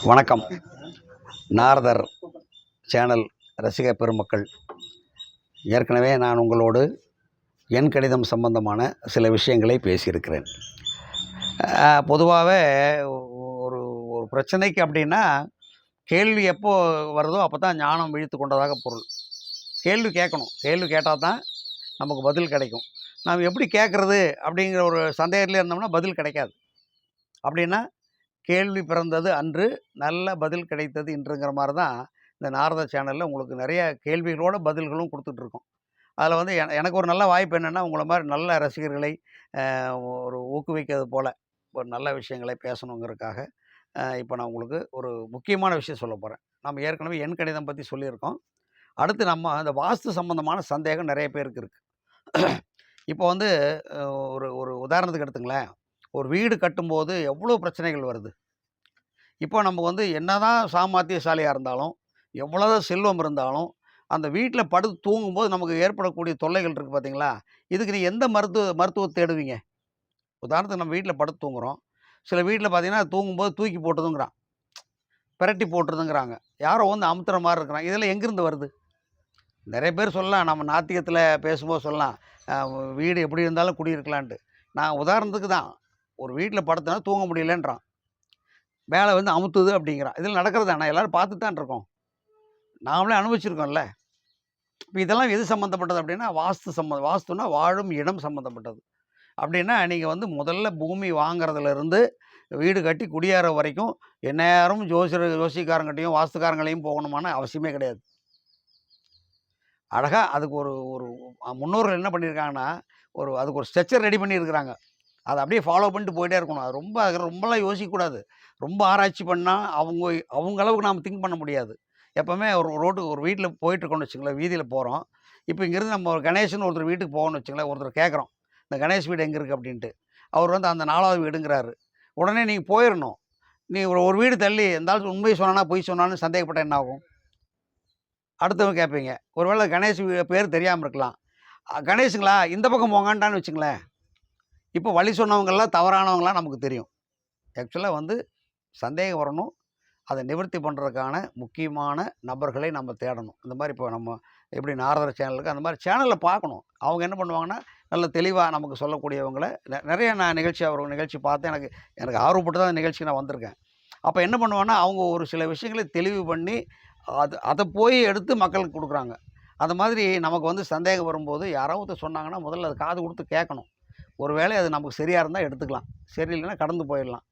வணக்கம். நாரதர் சேனல் ரசிக பெருமக்கள், ஏற்கனவே நான் உங்களோடு எண் கணிதம் சம்பந்தமான சில விஷயங்களை பேசியிருக்கிறேன். பொதுவாகவே ஒரு ஒரு பிரச்சனைக்கு அப்படின்னா கேள்வி எப்போ வருதோ அப்போ தான் ஞானம் விழித்து கொண்டதாக பொருள். கேள்வி கேட்கணும். கேள்வி கேட்டால் தான் நமக்கு பதில் கிடைக்கும். நாம் எப்படி கேட்குறது அப்படிங்கிற ஒரு சந்தேகத்தில் இருந்தோம்னா பதில் கிடைக்காது. அப்படின்னா கேள்வி பிறந்தது அன்று, நல்ல பதில் கிடைத்தது இன்றுங்கிற மாதிரி தான் இந்த நாரத சேனலில் உங்களுக்கு நிறைய கேள்விகளோட பதில்களும் கொடுத்துட்ருக்கோம். அதில் வந்து எனக்கு ஒரு நல்ல வாய்ப்பு என்னென்னா, உங்களை மாதிரி நல்ல ரசிகர்களை ஒரு ஊக்குவிக்கிறது போல் ஒரு நல்ல விஷயங்களை பேசணுங்கிறதுக்காக இப்போ நான் உங்களுக்கு ஒரு முக்கியமான விஷயம் சொல்ல போகிறேன். நம்ம ஏற்கனவே எண் கணிதம் பற்றி சொல்லியிருக்கோம். அடுத்து நம்ம அந்த வாஸ்து சம்மந்தமான சந்தேகம் நிறைய பேருக்கு இருக்குது. இப்போ வந்து ஒரு ஒரு உதாரணத்துக்கு எடுத்துங்களேன். ஒரு வீடு கட்டும்போது எவ்வளோ பிரச்சனைகள் வருது. இப்போ நம்ம வந்து என்னதான் சாமர்த்தியசாலியாக இருந்தாலும், எவ்வளோதான் செல்வம் இருந்தாலும், அந்த வீட்டில் படுத்து தூங்கும்போது நமக்கு ஏற்படக்கூடிய தொல்லைகள் இருக்குது பார்த்தீங்களா? இதுக்கு நீ எந்த மருத்துவத்தை தேடுவீங்க? உதாரணத்துக்கு நம்ம வீட்டில் படுத்து தூங்குறோம். சில வீட்டில் பார்த்தீங்கன்னா தூங்கும்போது தூக்கி போட்டுதுங்கிறான், பிரட்டி போட்டுருதுங்கிறாங்க, யாரோ வந்து அமுத்துற மாதிரி இருக்கிறான். இதெல்லாம் எங்கேருந்து வருது? நிறைய பேர் சொல்லலாம், நம்ம நாத்திகத்தில் பேசும்போது சொல்லலாம், வீடு எப்படி இருந்தாலும் குடியிருக்கலான்ட்டு. நான் உதாரணத்துக்கு தான், ஒரு வீட்டில் படுத்தனா தூங்க முடியலன்றான், மேலே வந்து அமுத்துது அப்படிங்கிறான். இதில் நடக்கிறது தானே, எல்லோரும் பார்த்துட்டு தான் இருக்கோம், நாமளே அனுபவிச்சிருக்கோம்ல. இப்போ இதெல்லாம் எது சம்மந்தப்பட்டது அப்படின்னா வாஸ்துனா வாழும் இடம் சம்மந்தப்பட்டது. அப்படின்னா நீங்கள் வந்து முதல்ல பூமி வாங்குறதுலேருந்து வீடு கட்டி குடியேற வரைக்கும் எந்நேரம் ஜோசிக்காரங்கிட்டையும் வாஸ்துக்காரங்களையும் போகணுமான அவசியமே கிடையாது. அழகாக அதுக்கு ஒரு ஒரு முன்னோர்கள் என்ன பண்ணியிருக்காங்கன்னா, அதுக்கு ஒரு ஸ்ட்ரக்சர் ரெடி பண்ணியிருக்கிறாங்க. அதை அப்படியே ஃபாலோ பண்ணிட்டு போயிட்டே இருக்கணும். அது ரொம்பலாம் யோசிக்கக்கூடாது. ரொம்ப ஆராய்ச்சி பண்ணால் அவங்க அளவுக்கு நாம் திங்க் பண்ண முடியாது. எப்போவுமே ஒரு வீட்டில் போயிட்டுருக்கோம்னு வச்சுங்களேன், வீதியில் போகிறோம். இப்போ இங்கேருந்து நம்ம ஒரு கணேசன் ஒருத்தர் வீட்டுக்கு போகணும்னு வச்சுங்களேன், ஒருத்தர் கேட்குறோம், இந்த கணேஷ் வீடு எங்கே இருக்குது அப்படின்ட்டு. அவர் வந்து அந்த 4வது வீடுங்கிறாரு. உடனே நீங்கள் போயிடணும். நீ ஒரு வீடு தள்ளி இருந்தாலும் உண்மையை சொன்னானா பொய் சொன்னான்னு சந்தேகப்பட்டால் என்ன ஆகும்? அடுத்தவங்க கேட்பீங்க. ஒருவேளை கணேஷ் பேர் தெரியாமல் இருக்கலாம். கணேஷுங்களா இந்த பக்கம் போங்கன்ட்டான்னு வச்சுங்களேன். இப்போ வழி சொன்னவங்கெல்லாம் தவறானவங்களாம் நமக்கு தெரியும். ஆக்சுவலாக வந்து சந்தேகம் வரணும், அதை நிவர்த்தி பண்ணுறதுக்கான முக்கியமான நபர்களை நம்ம தேடணும். இந்த மாதிரி இப்போ நம்ம எப்படி நாரதர் சேனலுக்கு அந்த மாதிரி சேனலில் பார்க்கணும். அவங்க என்ன பண்ணுவாங்கன்னா, நல்ல தெளிவாக நமக்கு சொல்லக்கூடியவங்கள நிறைய நான் நிகழ்ச்சி பார்த்து எனக்கு ஆர்வப்பட்டு தான் நிகழ்ச்சிக்கு நான் வந்திருக்கேன். அப்போ என்ன பண்ணுவாங்கன்னா, அவங்க ஒரு சில விஷயங்களை தெளிவு பண்ணி அதை போய் எடுத்து மக்களுக்கு கொடுக்குறாங்க. அந்த மாதிரி நமக்கு வந்து சந்தேகம் வரும்போது யாராவது சொன்னாங்கன்னா முதல்ல அது காது கொடுத்து கேட்கணும். ஒரு வேளை அது நமக்கு சரியாக இருந்தால் எடுத்துக்கலாம், சரியில்லைன்னா கடந்து போயிடலாம்.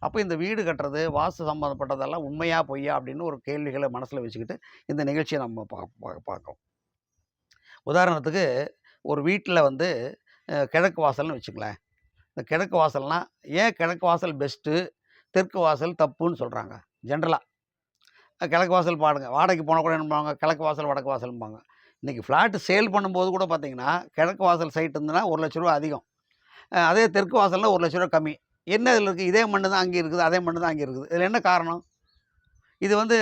அப்போ இந்த வீடு கட்டுறது வாஸ்து சம்மந்தப்பட்டதெல்லாம் உண்மையா பொய்யா அப்படின்னு ஒரு கேள்விகளை மனசில் வச்சுக்கிட்டு இந்த நிகழ்ச்சியை நம்ம பார்க்கோம். உதாரணத்துக்கு ஒரு வீட்டில் வந்து கிழக்கு வாசல்னு வச்சுங்களேன். இந்த கிழக்கு வாசல்னால் ஏன் கிழக்கு வாசல் பெஸ்ட்டு, தெற்கு வாசல் தப்புன்னு சொல்கிறாங்க? ஜென்ரலாக கிழக்கு வாசல் பாடுங்க, வாடகைக்கு போனால் கூட என்ன பண்ணுவாங்க, கிழக்கு வாசல் வடக்கு வாசல்பாங்க. இன்றைக்கி ஃப்ளாட்டு சேல் பண்ணும்போது கூட பார்த்தீங்கன்னா, கிழக்கு வாசல் சைட் இருந்ததுன்னா ₹1,00,000 அதிகம், அதே தெற்கு வாசல்னா ₹1,00,000 கம்மி. என்ன இதில் இருக்குது? இதே மண்ணு தான் அங்கே இருக்குது, அதே மண்ணு தான் அங்கே இருக்குது. இதில் என்ன காரணம்? இது வந்து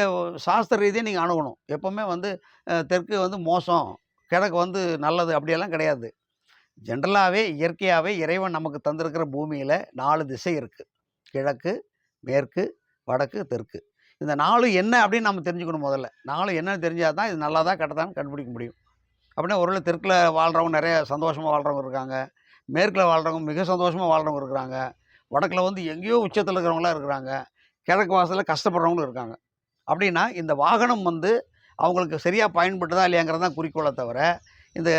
சாஸ்திர ரீதியாக நீங்கள் அணுகணும். எப்போவுமே வந்து தெற்கு வந்து மோசம், கிழக்கு வந்து நல்லது அப்படியெல்லாம் கிடையாது. ஜென்ரலாகவே இயற்கையாகவே இறைவன் நமக்கு தந்திருக்கிற பூமியில் 4 திசை இருக்குது. கிழக்கு, மேற்கு, வடக்கு, தெற்கு. இந்த 4 என்ன அப்படின்னு நம்ம தெரிஞ்சுக்கணும். முதல்ல 4 என்னன்னு தெரிஞ்சால் தான் இது நல்லதா கெட்டதான்னு கண்டுபிடிக்க முடியும். அப்படின்னா ஒருவேளை தெற்கில் வாழ்கிறவங்க நிறைய சந்தோஷமாக வாழ்கிறவங்க இருக்காங்க, மேற்கில் வாழ்கிறவங்க மிக சந்தோஷமாக வாழ்கிறவங்க இருக்கிறாங்க, வடக்கில் வந்து எங்கேயோ உச்சத்தில் இருக்கிறவங்களாம் இருக்கிறாங்க, கிழக்கு வாசலில் கஷ்டப்படுறவங்களும் இருக்காங்க. அப்படின்னா இந்த வாகனம் வந்து அவங்களுக்கு சரியாக பயன்படுதா இல்லையாங்கிறது தான் குறிக்கோளை தவிர, இந்த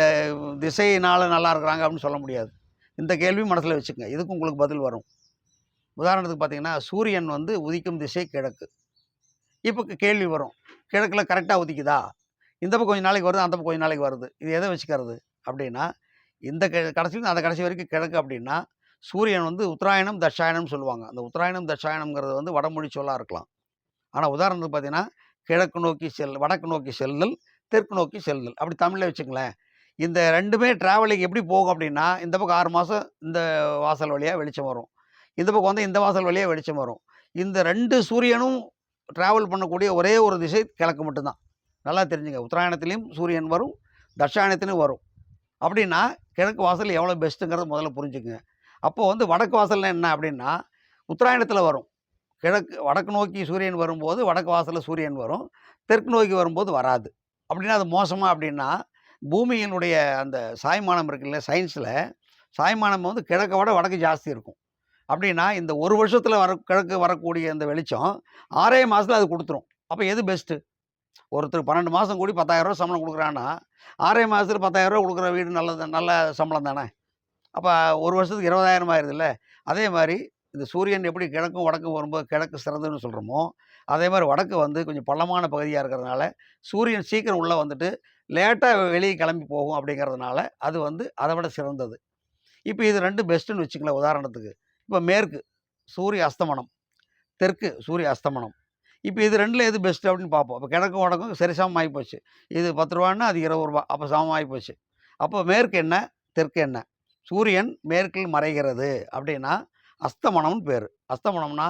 திசையினால் நல்லா இருக்கிறாங்க அப்படின்னு சொல்ல முடியாது. இந்த கேள்வி மனசில் வச்சுக்கோங்க, இதுக்கு உங்களுக்கு பதில் வரும். உதாரணத்துக்கு பார்த்தீங்கன்னா, சூரியன் வந்து உதிக்கும் திசை கிழக்கு. இப்போ கேள்வி வரும், கிழக்கில் கரெக்டாக உதிக்குதா? இந்த பக்கம் கொஞ்சம் நாளைக்கு வருது, அந்த பக்கம் கொஞ்சம் நாளைக்கு வருது, இது எதை வச்சுக்கிறது அப்படின்னா, இந்த கடைசியில் அந்த கடைசி வரைக்கும் கிழக்கு அப்படின்னா, சூரியன் வந்து உத்தராயணம் தட்சாயணம்னு சொல்லுவாங்க. அந்த உத்தராயணம் தட்சாயணம்ங்கிறது வந்து வடமொழி சொல்லாக இருக்கலாம். ஆனால் உதாரணத்துக்கு பார்த்தீங்கன்னா, கிழக்கு நோக்கி வடக்கு நோக்கி செல்லுதல், தெற்கு நோக்கி செல்லுதல், அப்படி தமிழில் வச்சுங்களேன். இந்த ரெண்டுமே ட்ராவலிங் எப்படி போகும் அப்படின்னா, இந்த பக்கம் 6 மாதம் இந்த வாசல் வழியாக வெளிச்சம் வரும், இந்த பக்கம் வந்து இந்த வாசல் வழியாக வெளிச்சம் வரும். இந்த 2 சூரியனும் ட்ராவல் பண்ணக்கூடிய ஒரே ஒரு திசை கிழக்கு மட்டும்தான். நல்லா தெரிஞ்சுங்க, உத்தராயணத்துலேயும் சூரியன் வரும், தட்சாயணத்துலேயும் வரும். அப்படின்னா கிழக்கு வாசல் எவ்வளோ பெஸ்ட்டுங்கிறத முதல்ல புரிஞ்சுக்குங்க. அப்போது வந்து வடக்கு வாசல்னா என்ன அப்படின்னா, உத்தராயணத்தில் வரும், வடக்கு நோக்கி சூரியன் வரும்போது வடக்கு வாசலில் சூரியன் வரும், தெற்கு நோக்கி வரும்போது வராது. அப்படின்னா அது மோசமா அப்படின்னா, பூமியினுடைய அந்த சாய்மானம் இருக்குல்ல சயின்ஸில், சாய்மானம் வந்து கிழக்க விட வடக்கு ஜாஸ்தி இருக்கும். அப்படின்னா இந்த ஒரு வருஷத்தில் கிழக்கு வரக்கூடிய இந்த வெளிச்சம் 6 மாதத்தில் அது கொடுத்துரும். அப்போ எது பெஸ்ட்டு? ஒருத்தர் 12 மாதம் கூடி ரூ. 10,000 சம்பளம் கொடுக்குறான்னா, 6 மாதத்துல ரூ. 10,000 கொடுக்குற வீடு நல்ல சம்பளம் தானே. அப்போ ஒரு வருஷத்துக்கு 20,000 ஆயிருதுல்ல. அதே மாதிரி இந்த சூரியன் எப்படி கிழக்கும் வடக்கும் வரும்போது கிழக்கு சிறந்ததுன்னு சொல்கிறோமோ, அதே மாதிரி வடக்கு வந்து கொஞ்சம் பள்ளமான பகுதியாக இருக்கிறதுனால சூரியன் சீக்கிரம் உள்ளே வந்துட்டு லேட்டாக வெளியே கிளம்பி போகும் அப்படிங்கிறதுனால அது வந்து அதை விட சிறந்தது. இப்போ இது 2 பெஸ்ட்டுன்னு வச்சுக்கலாம் உதாரணத்துக்கு. இப்போ மேற்கு சூரிய அஸ்தமனம், தெற்கு சூரிய அஸ்தமனம். இப்போ இது 2ல எது பெஸ்ட்டு அப்படின்னு பார்ப்போம். இப்போ கிழக்கும் வடக்கும் சரிசமம் ஆகிப்போச்சு. இது ரூ. 10 அது ரூ. 20 அப்போ சமம் ஆகிப்போச்சு. அப்போ மேற்கு என்ன, தெற்கு என்ன? சூரியன் மேற்கில் மறைகிறது அப்படின்னா அஸ்தமனம்னு பேர். அஸ்தமனம்னா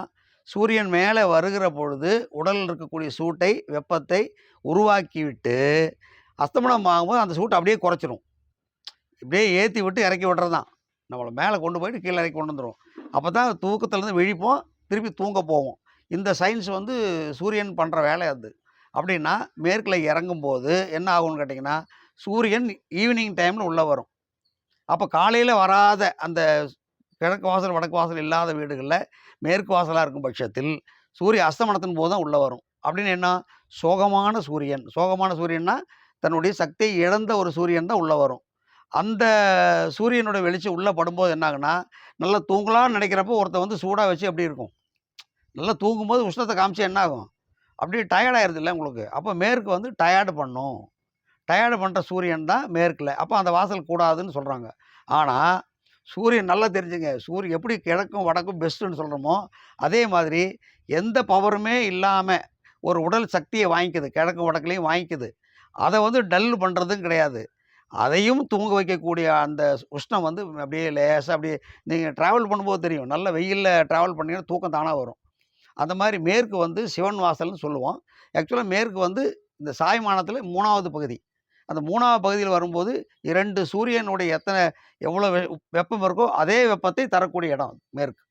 சூரியன் மேலே வருகிற பொழுது உடலில் இருக்கக்கூடிய சூட்டை, வெப்பத்தை உருவாக்கிவிட்டு அஸ்தமனம் ஆகும்போது அந்த சூட்டை அப்படியே குறைச்சிரும். இப்படியே ஏற்றி விட்டு இறக்கி விடுறது தான். நம்மளை மேலே கொண்டு போயிட்டு கீழே இறக்கி கொண்டு வந்துடும். அப்போ தான் தூக்கத்துலேருந்து விழிப்போம், திருப்பி தூங்க போவோம். இந்த சயின்ஸ் வந்து சூரியன் பண்ணுற வேலை அது. அப்படின்னா மேற்கில் இறங்கும்போது என்ன ஆகும்னு கேட்டிங்கன்னா, சூரியன் ஈவினிங் டைமில் உள்ளே வரும். அப்போ காலையில் வராத அந்த கிழக்கு வாசல் வடக்கு வாசல் இல்லாத வீடுகளில் மேற்கு வாசலாக இருக்கும் பட்சத்தில் சூரிய அஸ்தமனத்தின் போது தான் உள்ளே வரும். அப்படின்னு என்ன, சோகமான சூரியன். சோகமான சூரியன்னா தன்னுடைய சக்தியை இழந்த ஒரு சூரியன் தான் உள்ளே வரும். அந்த சூரியனோட வெளிச்சம் உள்ளே படும்போது என்ன ஆகுன்னா, நல்லா தூங்கலாம்னு நினைக்கிறப்போ ஒருத்தன் வந்து சூடாக வச்சு எப்படி இருக்கும், நல்லா தூங்கும்போது உஷ்ணத்தை காமிச்சு என்ன ஆகும், அப்படியே டயர்ட் ஆயிடுதுல்ல உங்களுக்கு. அப்போ மேற்கு வந்து டயர்டு பண்ணும். டயர்டு பண்ணுற சூரியன் தான் மேற்கில். அப்போ அந்த வாசல் கூடாதுன்னு சொல்கிறாங்க. ஆனால் சூரியன் நல்லா தெரிஞ்சுங்க, சூரியன் எப்படி கிழக்கும் வடக்கும் பெஸ்ட்டுன்னு சொல்கிறோமோ, அதே மாதிரி எந்த பவருமே இல்லாமல் ஒரு உடல் சக்தியை வாங்கிக்குது, கிழக்கும் வடக்குலையும் வாங்கிக்குது. அதை வந்து டல் பண்ணுறதும் கிடையாது. அதையும் தூங்க வைக்கக்கூடிய அந்த உஷ்ணம் வந்து அப்படியே லேசாக அப்படியே நீங்கள் ட்ராவல் பண்ணும்போது தெரியும். நல்ல வெயிலில் ட்ராவல் பண்ணிங்கன்னா தூக்கம் தானாக வரும். அந்த மாதிரி மேற்கு வந்து சிவன் வாசல்னு சொல்லுவோம். ஆக்சுவலாக மேற்கு வந்து இந்த சாய்மானத்தில் 3வது பகுதி. அந்த 3வது பகுதியில் வரும்போது 2 சூரியனுடைய எவ்வளோ வெப்பம் இருக்கோ அதே வெப்பத்தை தரக்கூடிய இடம் மேற்கு.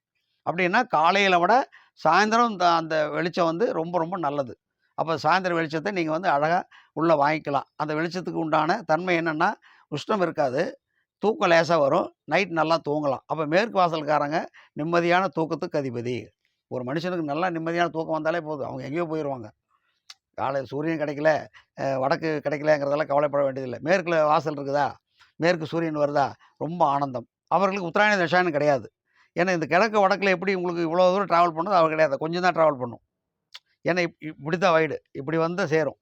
அப்படின்னா காலையில் விட சாயந்தரம் அந்த வெளிச்சம் வந்து ரொம்ப ரொம்ப நல்லது. அப்போ சாயந்தரம் வெளிச்சத்தை நீங்கள் வந்து அழகாக உள்ளே வாங்கிக்கலாம். அந்த வெளிச்சத்துக்கு உண்டான தன்மை என்னென்னா, உஷ்ணம் இருக்காது, தூக்கம் லேசாக வரும், நைட் நல்லா தூங்கலாம். அப்போ மேற்கு வாசல்காரங்க நிம்மதியான தூக்கத்துக்கு அதிபதி. ஒரு மனுஷனுக்கு நல்லா நிம்மதியான தூக்கம் வந்தாலே போதும், அவங்க எங்கேயோ போயிடுவாங்க. காலையில் சூரியன் கிடைக்கல, வடக்கு கிடைக்கலங்கிறதெல்லாம் கவலைப்பட வேண்டியதில்லை. மேற்கில் வாசல் இருக்குதா, மேற்கு சூரியன் வருதா, ரொம்ப ஆனந்தம். அவர்களுக்கு உத்தராயண தசாயனம் கிடையாது. ஏன்னா இந்த கிழக்கு வடக்கில் எப்படி உங்களுக்கு இவ்வளோ தூரம் ட்ராவல் பண்ணுறது அவர் கிடையாது, கொஞ்சம் தான் ட்ராவல் பண்ணும். ஏன்னா இப்படி தான் வைடு, இப்படி வந்து சேரும்.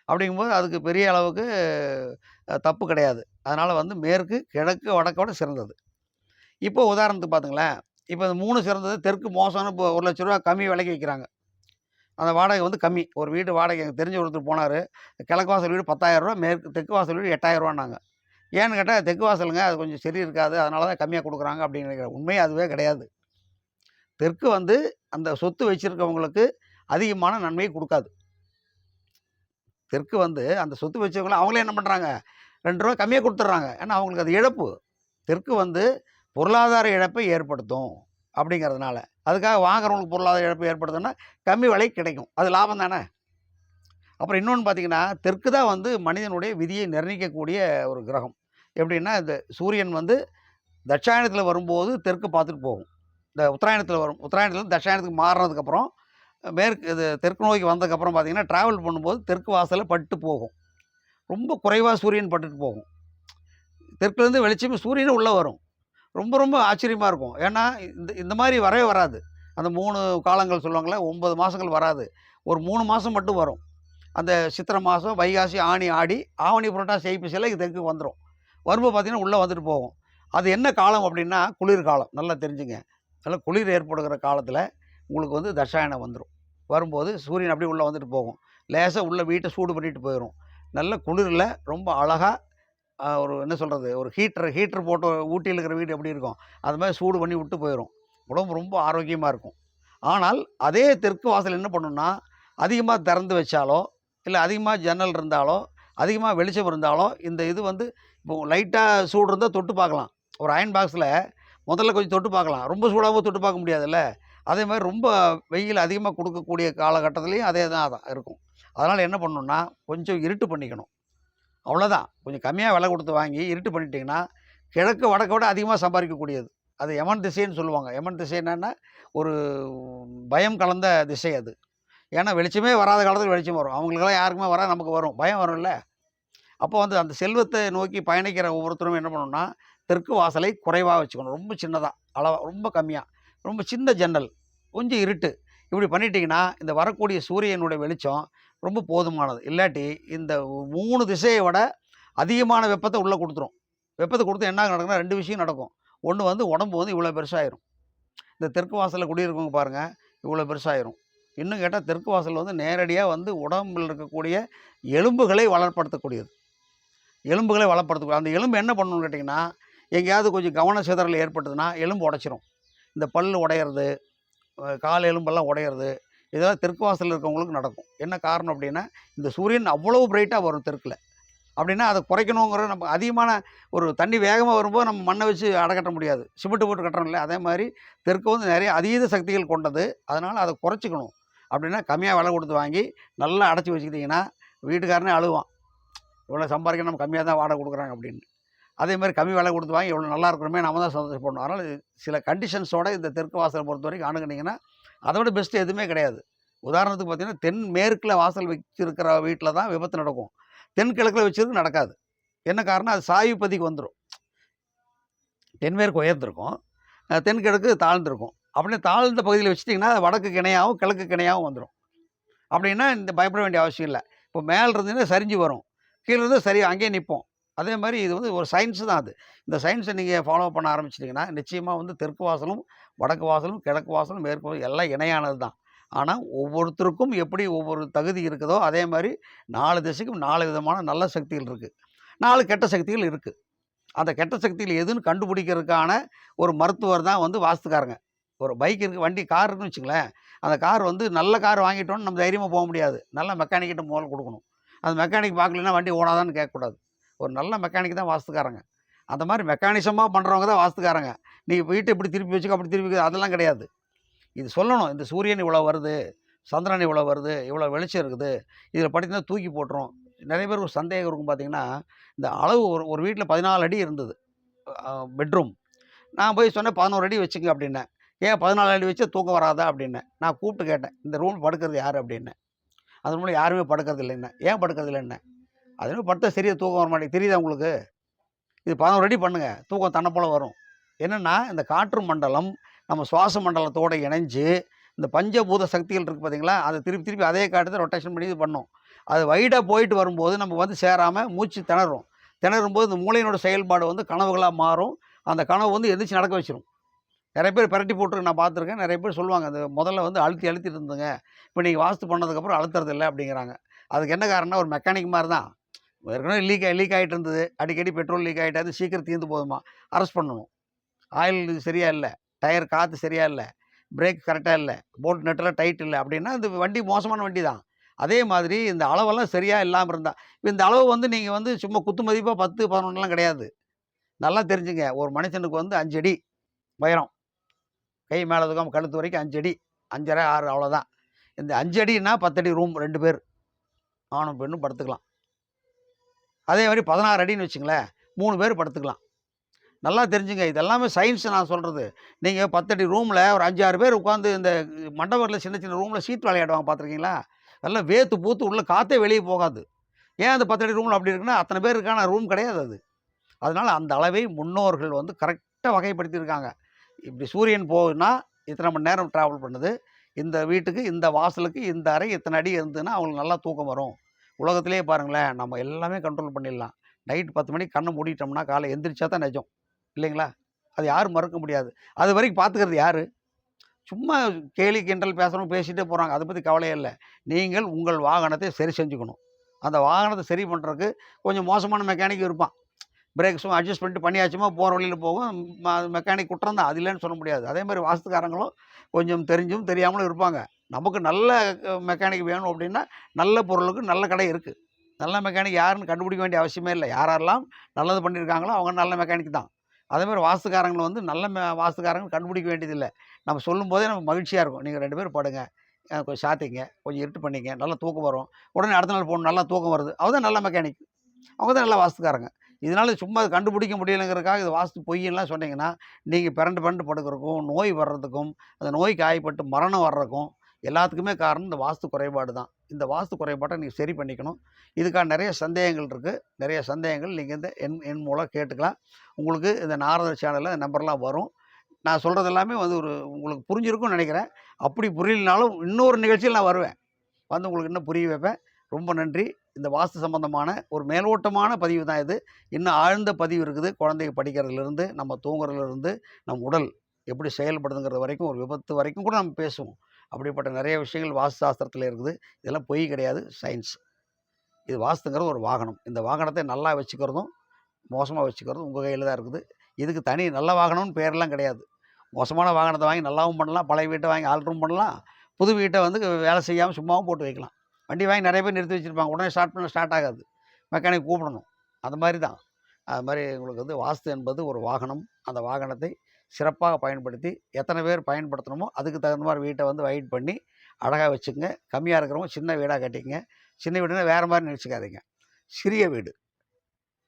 அப்படிங்கும்போது அதுக்கு பெரிய அளவுக்கு தப்பு கிடையாது. அதனால் வந்து மேற்கு கிழக்கு வடக்கோட சிறந்தது. இப்போ உதாரணத்துக்கு பார்த்துங்களேன், இப்போ இந்த 3 சிறந்தது, தெற்கு மோசம்னு இப்போ ரூ. 1,00,000 கம்மி விலைக்கு விற்கிறாங்க. அந்த வாடகை வந்து கம்மி. ஒரு வீடு வாடகை எனக்கு தெரிஞ்ச ஒருத்தர் போனார், கிழக்கு வாசல் வீடு ரூ. 10,000, தெற்கு வாசல் வீடு ரூ. 8,000னாங்க. ஏன்னு கேட்டால் தெற்கு வாசலுங்க அது கொஞ்சம் சரி இருக்காது, அதனால தான் கம்மியாக கொடுக்குறாங்க அப்படின்னு நினைக்கிறேன். உண்மையே அதுவே கிடையாது. தெற்கு வந்து அந்த சொத்து வச்சுருக்கவங்களுக்கு அதிகமான நன்மையை கொடுக்காது. தெற்கு வந்து அந்த சொத்து வச்சவங்கள அவங்களே என்ன பண்ணுறாங்க, ரூ. 2 கம்மியாக கொடுத்துட்றாங்க. ஏன்னா அவங்களுக்கு அது இழப்பு. தெற்கு வந்து பொருளாதார இழப்பை ஏற்படுத்தும் அப்படிங்கிறதுனால. அதுக்காக வாங்குறவங்களுக்கு பொருளாதார இழப்பு ஏற்படுத்துன்னா கம்மி விலைக்கு கிடைக்கும், அது லாபம் தானே. அப்புறம் இன்னொன்று பார்த்தீங்கன்னா, தெற்கு தான் வந்து மனிதனுடைய விதியை நிர்ணயிக்கக்கூடிய ஒரு கிரகம். எப்படின்னா, இந்த சூரியன் வந்து தட்சாயணத்தில் வரும்போது தெற்கு பார்த்துட்டு போகும். இந்த உத்தராயணத்தில் வரும், உத்தராயணத்துலேருந்து தட்சாயணத்துக்கு மாறினதுக்கப்புறம் இது தெற்கு நோக்கி வந்ததுக்கப்புறம் பார்த்தீங்கன்னா, ட்ராவல் பண்ணும்போது தெற்கு வாசலில் பட்டு போகும். ரொம்ப குறைவாக சூரியன் பட்டுட்டு போகும். தெற்குலேருந்து வெளிச்சம் சூரியனும் உள்ளே வரும். ரொம்ப ரொம்ப ஆச்சரியமாக இருக்கும். ஏன்னா இந்த மாதிரி வரவே வராது. அந்த 3 காலங்கள் சொல்லுவாங்கள்ல, 9 மாதங்கள் வராது. ஒரு 3 மாதம் மட்டும் வரும். அந்த சித்திரை மாதம், வைகாசி, ஆனி, ஆடி, ஆவணி, புரட்டாசி, ஐப்பசியில் இது தெற்கு வந்துடும். வரும்போது பார்த்தீங்கன்னா உள்ளே வந்துட்டு போகும். அது என்ன காலம் அப்படின்னா குளிர்காலம். நல்லா தெரிஞ்சுங்க. நல்லா குளிர் ஏற்படுகிற காலத்தில் உங்களுக்கு வந்து தட்சாயணம் வந்துடும். வரும்போது சூரியன் அப்படியே உள்ளே வந்துட்டு போகும். லேசாக உள்ள வீட்டை சூடு பண்ணிட்டு போயிடும். நல்ல குளிரில் ரொம்ப அழகாக ஒரு என்ன சொல்கிறது, ஒரு ஹீட்ரு போட்டு ஊட்டியில் இருக்கிற வீடு எப்படி இருக்கும், அது மாதிரி சூடு பண்ணி விட்டு போயிடும். உடம்பு ரொம்ப ஆரோக்கியமாக இருக்கும். ஆனால் அதே தெற்கு வாசல் என்ன பண்ணுன்னா, அதிகமாக திறந்து வச்சாலோ, இல்லை அதிகமாக ஜன்னல் இருந்தாலோ, அதிகமாக வெளிச்சம் இருந்தாலோ, இந்த இது வந்து இப்போ லைட்டாக சூடு இருந்தால் தொட்டு பார்க்கலாம். ஒரு அயர்ன் பாக்ஸில் முதல்ல கொஞ்சம் தொட்டு பார்க்கலாம். ரொம்ப சூடாகவும் தொட்டு பார்க்க முடியாதுல்ல. அதே மாதிரி ரொம்ப வெயில் அதிகமாக கொடுக்கக்கூடிய காலகட்டத்துலேயும் அதே தான் அதான் இருக்கும். அதனால் என்ன பண்ணணும்னா, கொஞ்சம் இருட்டு பண்ணிக்கணும். அவ்வளோதான். கொஞ்சம் கம்மியாக விலை கொடுத்து வாங்கி இருட்டு பண்ணிட்டீங்கன்னா, கிழக்கு வடக்க விட அதிகமாக சம்பாதிக்கக்கூடியது. அது யமன் திசைன்னு சொல்லுவாங்க. யமன் திசை என்னன்னா, ஒரு பயம் கலந்த திசை அது. ஏன்னா வெளிச்சமே வராத காலத்துல வெளிச்சம் வரும். அவங்களுக்கெல்லாம் யாருக்குமே வராது, நமக்கு வரும். பயம் வரும்ல. அப்போ வந்து அந்த செல்வத்தை நோக்கி பயணிக்கிற ஒவ்வொருத்தரும் என்ன பண்ணணும்னா, தெற்கு வாசலை குறைவா வச்சுக்கணும். ரொம்ப சின்னதா, அளவா ரொம்ப கம்மியா, ரொம்ப சின்ன ஜன்னல், கொஞ்சம் இருட்டு. இப்படி பண்ணிட்டீங்கன்னா, இந்த வரக்கூடிய சூரியனுடைய வெளிச்சம் ரொம்ப போதுமானது. இல்லாட்டி இந்த 3 திசைய விட அதிகமான வெப்பத்த உள்ள குடுத்துரும். வெப்பத்த குடுத்து என்ன நடக்கும்னா 2 விஷயம் நடக்கும். ஒண்ணு வந்து உடம்பு வந்து இவ்வளோ பெருசாயிரும். இந்த தெற்கு வாசல்ல குடியிருக்கவங்க பாருங்க, இவ்வளோ பெருசாயிரும். இன்னும் கேட்டா தெற்கு வாசல் வந்து நேரடியா வந்து உடம்பில் இருக்கக்கூடிய எலும்புகளை வளப்படுத்தக்கூடியது. எலும்புகளை வளப்படுத்தக்கூடிய அந்த எலும்பு என்ன பண்ணணும்னு கேட்டிங்கன்னா, எங்கேயாவது கொஞ்சம் கவன சிதறல் ஏற்பட்டதுன்னா, எலும்பு உடைச்சிரும். இந்த பல் உடையறது, கால் எலும்பெல்லாம் உடையறது, இதெல்லாம் தெற்கு வாசல்ல இருக்கவங்களுக்கு நடக்கும். என்ன காரணம் அப்டின்னா, இந்த சூரியன் அவ்வளவு பிரைட்டா வரும் தெற்குல. அப்டின்னா அத குறைக்கணுங்கிற நம்ம அதிகமான ஒரு தண்ணி வேகமா வரும்போது நம்ம மண்ண வச்சு அடைக்கட்ட முடியாது. சிமெண்ட் போட்டு கட்டுறோம்ல, அதே மாரி தெற்கு வந்து நெறைய அதீத சக்திகள் கொண்டது. அதனால அத குறைச்சுக்கணும். அப்டின்னா கம்மியா விலை குடுத்து வாங்கி, நல்லா அடைச்சு வச்சுக்கிட்டீங்கன்னா, வீட்டுக்காரனே அழுவான். இவ்வளோ சம்பாரிக்க நம்ம கம்மியா தான் வாடகை குடுக்குறாங்க அப்படின்னு. அதே மாரி கம்மி விலை குடுத்து வாங்கி இவ்வளோ நல்லா இருக்கிறோமே நம்ம தான் சந்தோஷப்படணும். அதனால சில கண்டிஷன்ஸோட இந்த தெற்கு வாசல பொறுத்தவரைக்கும் அணுகுனீங்கன்னா, அத விட பெஸ்ட் எதுவுமே கிடையாது. உதாரணத்துக்கு பார்த்தீங்கன்னா, தென் மேற்குல வாசல் வச்சிருக்கிற வீட்ல தான் விபத்து நடக்கும். தென்கிழக்குல வச்சிருக்கு நடக்காது. என்ன காரணம்? அது சாய்வு பதிக்கு வந்துரும். தென்மேற்கு உயர்ந்திருக்கும். தென்கிழக்கு தாழ்ந்திருக்கும். அப்படியே தாழ்ந்த பகுதியில வச்சுட்டீங்கன்னா, அது வடக்குக்கு இணையாவும், கிழக்குக்கு இணையாவும் வந்துரும். அப்படின்னா இந்த பயப்பட வேண்டிய அவசியம் இல்ல. இப்போ மேல இருந்தீங்கன்னா சரிஞ்சு வரும். கீழ இருந்து சரி அங்கேயே நிப்போம். அதே மாரி இது வந்து ஒரு சயின்ஸ் தான் அது. இந்த சயின்ஸ நீங்க ஃபாலோ பண்ண ஆரம்பிச்சுட்டீங்கன்னா, நிச்சயமா வந்து தெற்கு வாசலும், வடக்கு வாசலும், கிழக்கு வாசலும், மேற்கு வாசலும் எல்லாம் இணையானது தான். ஆனா, ஒவ்வொருத்தருக்கும் எப்படி ஒவ்வொரு தகுதி இருக்குதோ, அதே மாரி 4 திசைக்கும் 4 விதமான நல்ல சக்திகள் இருக்கு. 4 கெட்ட சக்திகள் இருக்கு. அந்த கெட்ட சக்திகள் எதுன்னு கண்டுபிடிக்கிறதுக்கான ஒரு மருத்துவர் தான் வந்து வாஸ்துக்காரங்க. ஒரு பைக் இருக்கு, வண்டி கார் இருக்குன்னு வச்சுங்களேன், அந்த கார் வந்து நல்ல கார் வாங்கிட்டோம்னு நம்ம தைரியமா போ முடியாது. நல்ல மெக்கானிக்கிட்ட முதல்ல குடுக்கணும். அந்த மெக்கானிக் பார்க்கலன்னா வண்டி ஓடாதான்னு கேட்கக்கூடாது. ஒரு நல்ல மெக்கானிக் தான் வாஸ்துக்காரங்க. அந்த மாரி மெக்கானிசமா பண்றவங்க தான் வாஸ்துக்காரங்க. நீ வீட்ட இப்படி திருப்பி வச்சுக்க, அப்படி திருப்பி வைக்க அதெல்லாம் கிடையாது. இது சொல்லணும். இந்த சூரியன் இவ்வளோ வருது, சந்திரன் இவ்வளோ வருது, இவ்வளோ வெளிச்சம் இருக்குது. இதில படுத்தீங்கன்னா தூக்கி போட்டுரும். நெறைய பேருக்கு ஒரு சந்தேகம் இருக்கும் பார்த்தீங்கன்னா, இந்த அளவு ஒரு ஒரு வீட்ல 14 அடி இருந்தது. பெட்ரூம். நான் போய் சொன்னேன் 11 அடி வச்சுக்கங்க அப்டின்னேன். ஏன் 14 அடி வச்சா தூக்கம் வராதா அப்டின்னேன். நான் கூப்ட்டு கேட்டேன். இந்த ரூம் படுக்கிறது யாரு அப்டின்னேன். அந்த ரூம்ல யாருமே படுக்கிறது இல்லைன்னேன். ஏன் படுக்கிறது இல்லன்னேன். அது என்னமோ படுத்தா சரியா தூக்கம் வர மாட்டேங்குது. தெரியுதா உங்களுக்கு? இது 11 அடி பண்ணுங்க. தூக்கம் தன்ன போல வரும். என்னன்னா, இந்த காற்று மண்டலம் நம்ம சுவாச மண்டலத்தோட இணைஞ்சு, இந்த பஞ்சபூத சக்திகள் இருக்கு பார்த்தீங்களா? அத திருப்பி திருப்பி அதே காட்டுத ரொட்டேஷன் பண்ணி இது பண்ணும். அது வைடா போயிட்டு வரும்போது நம்ம வந்து சேராம மூச்சு திணறும். திணறும்போது இந்த மூளையினோட செயல்பாடு வந்து கனவுகளா மாறும். அந்த கனவு வந்து எந்திரிச்சு நடக்க வச்சுரும். நெறைய பேர் பெரட்டி போட்டு நான் பார்த்துருக்கேன். நெறைய பேர் சொல்லுவாங்க, "அது முதல்ல வந்து அழுத்தி அழுத்திட்டு இருந்தேங்க. இப்ப நீங்க வாஸ்து பண்ணதுக்கப்புறம் அழுத்துறது இல்ல" அப்படிங்கிறாங்க. அதுக்கு என்ன காரணம்னா, ஒரு மெக்கானிக் மாரி தான். ஏற்கனவே லீக் ஆயிட்டு இருந்தது. அடிக்கடி பெட்ரோல் லீக் ஆயிட்டா அது சீக்கிரம் தீர்ந்து போகுமா, அரெஸ்ட் பண்ணணும். ஆயில் இது சரியா இல்ல. டயர் காத்து சரியா இல்ல. பிரேக் கரெக்ட்டா இல்ல. போல்ட் நட்டெல்லாம் டைட் இல்ல அப்படின்னா, இந்த வண்டி மோசமான வண்டி தான். அதே மாதிரி இந்த அளவெல்லாம் சரியா இல்லாம இருந்தா, இந்த அளவு வந்து நீங்க வந்து சும்மா குத்து மதிப்பா 10, 11லாம் கிடையாது. நல்லா தெரிஞ்சுங்க. ஒரு மனுஷனுக்கு வந்து 5 அடி உயரம். கை மேல தூக்காம கழுத்து வரைக்கும் 5 அடி. 5 1/2, 6 அவ்வளோதான். இந்த 5 அடின்னா 10 அடி ரூம் 2 பேர். ஆணும், பெண்ணும் படுத்துக்கலாம். அதே மாரி 16 அடின்னு வச்சுங்களேன், 3 பேர் படுத்துக்கலாம். நல்லா தெரிஞ்சுங்க. இது எல்லாமே சயின்ஸ் நான் சொல்றது. நீங்க 10 அடி ரூம்ல ஒரு 5, 6 பேர் உட்காந்து இந்த மண்டபத்தில சின்ன சின்ன ரூம்ல சீட் விளையாடுவாங்க பார்த்துருக்கீங்களா? நல்லா வேர்த்து பூத்து உள்ள காத்தே வெளிய போகாது. ஏன் அந்த 10 அடி ரூம்ல அப்படி இருக்குன்னா, அத்தன பேருக்கான ரூம் கிடையாது அது. அதனால அந்த அளவை முன்னோர்கள் வந்து கரெக்ட்டா வகைப்படுத்தியிருக்காங்க. இப்படி சூரியன் போகுதுன்னா, இத்தனை மணி நேரம் டிராவல் பண்ணுது. இந்த வீட்டுக்கு, இந்த வாசலுக்கு, இந்த அறை இத்தனை அடி இருந்ததுன்னா, அவங்களுக்கு நல்லா தூக்கம் வரும். உலகத்திலேயே பாருங்களேன், நம்ம எல்லாமே கண்ட்ரோல் பண்ணிடலாம். நைட் 10 மணிக்கு கண்ண மூடிட்டோம்னா, காலைல எந்திரிச்சா தான் நெஜம். இல்லைங்களா? அது யாரும் மறுக்க முடியாது. அதுவரைக்கும் பார்த்துக்கிறது யாரு? சும்மா கேலி, கிண்டல் பேசுறவங்க பேசிட்டே போறாங்க. அத பத்தி கவலையே இல்ல. நீங்கள் உங்கள் வாகனத்தை சரி செஞ்சுக்கணும். அந்த வாகனத்த சரி பண்றதுக்கு கொஞ்சம் மோசமான மெக்கானிக் இருப்பான். பிரேக் சும்மா அட்ஜஸ்ட் பண்ணிட்டு பண்ணியாச்சுமா போற வழியில போகும். மெக்கானிக் குற்றம் தான். அது இல்லன்னு சொல்ல முடியாது. அதே மாரி வாஸ்துக்காரங்களும் கொஞ்சம் தெரிஞ்சும், தெரியாமலும் இருப்பாங்க. நமக்கு நல்ல மெக்கானிக் வேணும் அப்டின்னா, நல்ல பொருளுக்கு நல்ல கடை இருக்கு. நல்ல மெக்கானிக் யாருன்னு கண்டுபிடிக்க வேண்டிய அவசியமே இல்ல. யாரெல்லாம் நல்லது பண்ணியிருக்காங்களோ, அவங்க நல்ல மெக்கானிக் தான். அதேமாதிரி வாஸ்துக்காரங்கள வந்து நல்ல வாஸ்துக்காரங்க கண்டுபிடிக்க வேண்டியதில்லை. நம்ம சொல்லும்போதே நமக்கு மகிழ்ச்சியாக இருக்கும். நீங்கள் 2 பேரும் படுங்க, கொஞ்சம் சாத்திங்க, கொஞ்சம் இருட்டு பண்ணிங்க, நல்லா தூக்கம் வரும். உடனே அடுத்த நாள் போகணும், நல்லா தூக்கம் வருது. அவர் தான் நல்ல மெக்கானிக். அவங்க தான் நல்ல வாஸ்துக்காரங்க. இதனால சும்மா அத கண்டுபிடிக்க முடியலைங்கிறதுக்காக இது வாஸ்து பொய்யின்லாம் சொன்னீங்கன்னா, நீங்க பெரண்டு பெரண்டு படுக்கிறதுக்கும், நோய் வர்றதுக்கும், அந்த நோய்க்கு ஆயப்பட்டு மரணம் வர்றதுக்கும் எல்லாத்துக்குமே காரணம் இந்த வாஸ்து குறைபாடு தான். இந்த வாஸ்து குறைபாட்ட நீங்க சரி பண்ணிக்கணும். இதுக்கான நெறைய சந்தேகங்கள் இருக்கு. நெறைய சந்தேகங்கள் நீங்க இந்த எண் மூலம் கேட்டுக்கலாம். உங்களுக்கு இந்த நாரதர் சேனல்ல நம்பர்லாம் வரும். நான் சொல்றது எல்லாமே வந்து உங்களுக்கு புரிஞ்சிருக்கும்னு நெனைக்கிறேன். அப்படி புரியலனாலும் இன்னொரு நிகழ்ச்சியில நான் வருவேன். வந்து உங்களுக்கு இன்னும் புரிய வைப்பேன். ரொம்ப நன்றி. இந்த வாஸ்து சம்பந்தமான ஒரு மேலோட்டமான பதிவு தான் இது. இன்னும் ஆழ்ந்த பதிவு இருக்குது. குழந்தைங்க படிக்கிறதுலேருந்து, நம்ம தூங்குறதுலேருந்து, நம் உடல் எப்படி செயல்படுதுங்கிறது வரைக்கும், ஒரு விபத்து வரைக்கும் கூட நம்ம பேசுவோம். அப்படிப்பட்ட நிறைய விஷயங்கள் வாஸ்து சாஸ்திரத்தில இருக்குது. இதெல்லாம் பொய் கிடையாது, சயின்ஸ். இது வாஸ்துங்கிறது ஒரு வாகனம். இந்த வாகனத்தை நல்லா வச்சுக்கிறதும், மோசமா வச்சுக்கிறதும் உங்க கையில தான் இருக்குது. இதுக்கு தனி நல்ல வாகனம்னு பேர்லாம் கிடையாது. மோசமான வாகனத்த வாங்கி நல்லாவும் பண்ணலாம், பழைய வீட்ட வாங்கி ஆல்டரும் பண்ணலாம், புது வீட்ட வந்து வேலை செய்யாம சும்மாவும் போட்டு வைக்கலாம். வண்டி வாங்கி நெறைய பேர் நிறுத்தி வச்சிருப்பாங்க. உடனே ஸ்டார்ட் பண்ணா ஸ்டார்ட் ஆகாது. மெக்கானிக் கூப்பிடணும். அது மாரி தான். அது மாரி உங்களுக்கு வந்து வாஸ்து என்பது ஒரு வாகனம். அந்த வாகனத்தை சிறப்பாக பயன்படுத்தி, எத்தனை பேர் பயன்படுத்தணுமோ, அதுக்கு தகுந்த மாரி வீட்ட வந்து வைட் பண்ணி, அழகா வச்சுக்கங்க. கம்மியா இருக்கிறவங்க சின்ன வீடா கட்டிக்கங்க. சின்ன வீடுனா வேற மாரி நெனச்சுக்காதீங்க. சிறிய வீடு.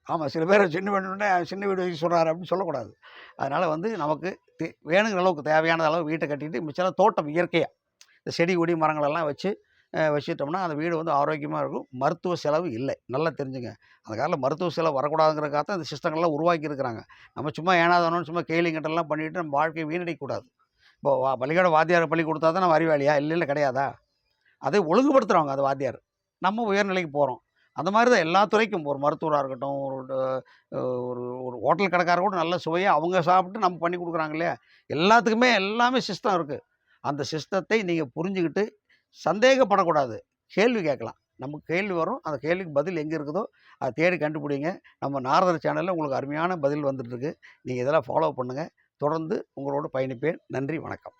ஆமா. சில பேர் சின்ன வீடுன்னோனே சின்ன வீடு வைக்க சொல்றாரு அப்படின்னு சொல்லக்கூடாது. அதனால வந்து நமக்கு வேணுங்கிற அளவுக்கு தேவையான அளவு வீட்ட கட்டிட்டு, மிச்சம் தோட்டம் இயற்கையா. இந்த செடி, கொடி, மரங்களெல்லாம் வச்சுட்டோம்னா, அந்த வீடு வந்து ஆரோக்கியமா இருக்கும். மருத்துவ செலவு இல்லை. நல்லா தெரிஞ்சுங்க. அந்த காலத்தில மருத்துவ செலவு வரக்கூடாதுங்கிறதுக்காக தான் இந்த சிஸ்டங்கள்லாம் உருவாக்கியிருக்கிறாங்க. நம்ம சும்மா ஏனாதானோன்னு சும்மா கேலி கிண்டல்லாம் பண்ணிட்டு நம்ம வாழ்க்கைய வீணடிக்கக்கூடாது. இப்போ பள்ளிக்கூட வாத்தியார் பள்ளி கொடுத்தா தான் நம்ம அறிவாளியா? இல்ல கிடையாதா? அதை ஒழுங்குபடுத்துறவங்க அது வாத்தியார். நம்ம உயர்நிலைக்கு போறோம். அந்த மாரி தான் எல்லா துறைக்கும் ஒரு மருத்துவரா இருக்கட்டும், ஒரு ஒரு ஹோட்டல் கடைக்காரர் கூட நல்ல சுவையா அவங்க சாப்பிட்டு நம்ம பண்ணி குடுக்குறாங்க இல்லையா? எல்லாத்துக்குமே எல்லாமே சிஸ்டம் இருக்கு. அந்த சிஸ்டத்தை நீங்க புரிஞ்சுகிட்டு சந்தேகப்படக்கூடாது. கேள்வி கேட்கலாம். நமக்கு கேள்வி வரும். அந்த கேள்விக்கு பதில் எங்க இருக்குதோ, அத தேடி கண்டுபிடிங்க. நம்ம நாரதர் சேனல்ல உங்களுக்கு அருமையான பதில் வந்துட்டுருக்கு. நீங்க இதெல்லாம் ஃபாலோ பண்ணுங்க. தொடர்ந்து உங்களோடு பயணிப்பேன். நன்றி, வணக்கம்.